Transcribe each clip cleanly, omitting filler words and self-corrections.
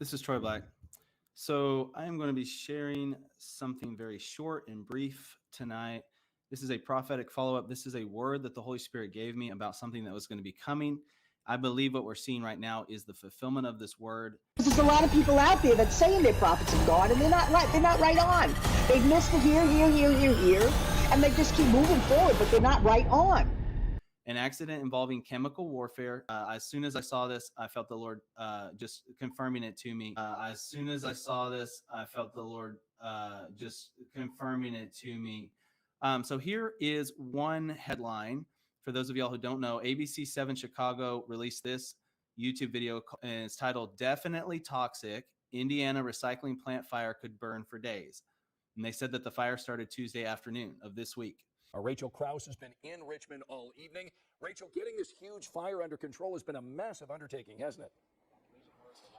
This is Troy Black. So I am going to be sharing something very short and brief tonight. This is a prophetic follow-up. This is a word that the Holy Spirit gave me about something that was going to be coming. I believe what we're seeing right now is the fulfillment of this word. There's a lot of people out there that's saying they're prophets of God, and they're not right. They're not right on. They've missed it here, and they just keep moving forward, but they're not right on. An accident involving chemical warfare. As soon as I saw this, I felt the Lord just confirming it to me. As soon as I saw this, I felt the Lord just confirming it to me. So here is one headline. For those of y'all who don't know, ABC 7 Chicago released this YouTube video, and it's titled, "Definitely Toxic. Indiana Recycling Plant Fire Could Burn for Days." And they said that the fire started Tuesday afternoon of this week. Rachel Krause has been in Richmond all evening. Rachel, getting this huge fire under control has been a massive undertaking, hasn't it?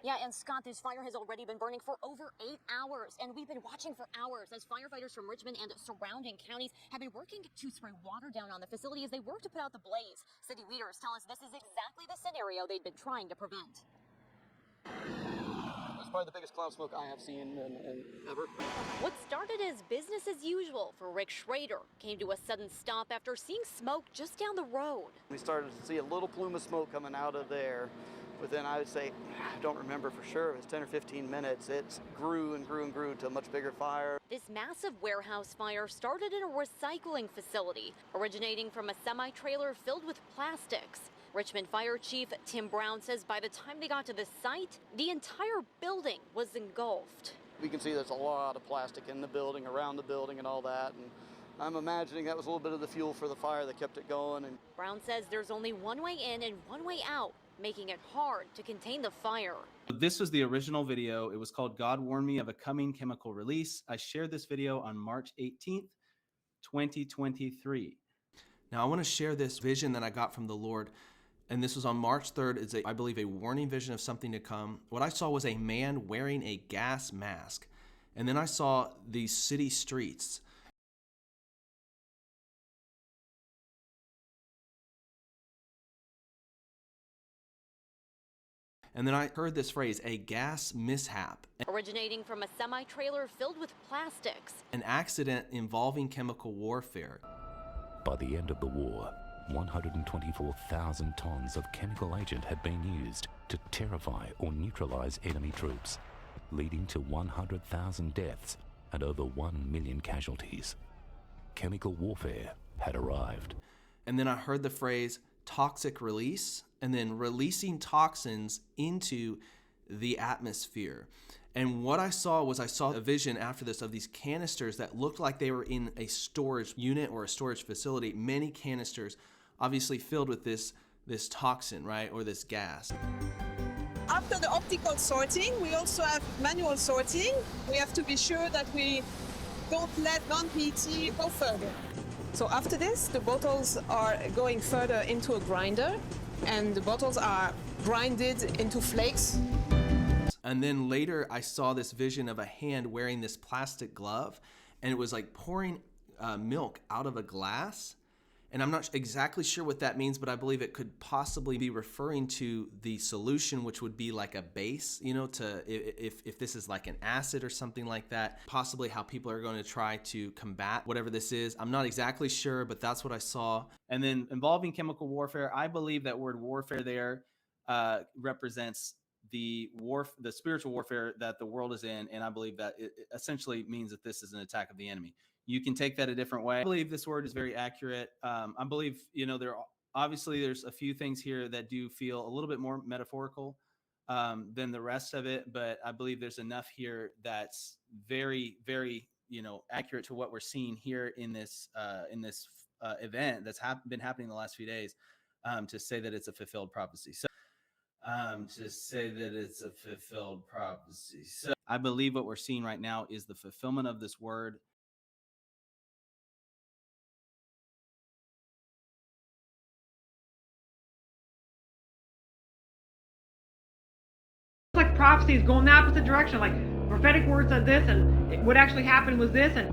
Yeah, and Scott, this fire has already been burning for over 8 hours, and we've been watching for hours as firefighters from Richmond and surrounding counties have been working to spray water down on the facility as they work to put out the blaze. City leaders tell us this is exactly the scenario they'd been trying to prevent. It's probably the biggest cloud smoke I have seen ever. What started as business as usual for Rick Schrader came to a sudden stop after seeing smoke just down the road. We started to see a little plume of smoke coming out of there. Within, I would say, I don't remember for sure, it was 10 or 15 minutes. It grew and grew and grew to a much bigger fire. This massive warehouse fire started in a recycling facility, originating from a semi-trailer filled with plastics. Richmond Fire Chief Tim Brown says by the time they got to the site, the entire building was engulfed. We can see there's a lot of plastic in the building, around the building and all that. And I'm imagining that was a little bit of the fuel for the fire that kept it going. And Brown says there's only one way in and one way out, making it hard to contain the fire. This was the original video. It was called "God Warned Me of a Coming Chemical Release." I shared this video on March 18th, 2023. Now I want to share this vision that I got from the Lord. And this was on March 3rd. It's, I believe, a warning vision of something to come. What I saw was a man wearing a gas mask. And then I saw these city streets. And then I heard this phrase, a gas mishap. Originating from a semi-trailer filled with plastics. An accident involving chemical warfare. By the end of the war, 124,000 tons of chemical agent had been used to terrify or neutralize enemy troops, leading to 100,000 deaths and over 1 million casualties. Chemical warfare had arrived. And then I heard the phrase toxic release, and then releasing toxins into the atmosphere. And what I saw was, I saw a vision after this of these canisters that looked like they were in a storage unit or a storage facility, many canisters obviously filled with this toxin, right, or this gas. After the optical sorting, we also have manual sorting. We have to be sure that we don't let non-PET go further. So after this, the bottles are going further into a grinder, and the bottles are grinded into flakes. And then later I saw this vision of a hand wearing this plastic glove, and it was like pouring milk out of a glass. And I'm not exactly sure what that means, but I believe it could possibly be referring to the solution, which would be like a base, you know, to if this is like an acid or something like that, possibly how people are going to try to combat whatever this is. I'm not exactly sure, but that's what I saw. And then involving chemical warfare, I believe that word warfare there represents the spiritual warfare that the world is in, and I believe that it essentially means that this is an attack of the enemy. You can take that a different way. I believe this word is very accurate. I believe, you know, there's a few things here that do feel a little bit more metaphorical than the rest of it, but I believe there's enough here that's very, very, you know, accurate to what we're seeing here in this event that's been happening the last few days, to say that it's a fulfilled prophecy. So I believe what we're seeing right now is the fulfillment of this word. Like prophecy is going the opposite direction. Like prophetic word said this, and what actually happened was this, and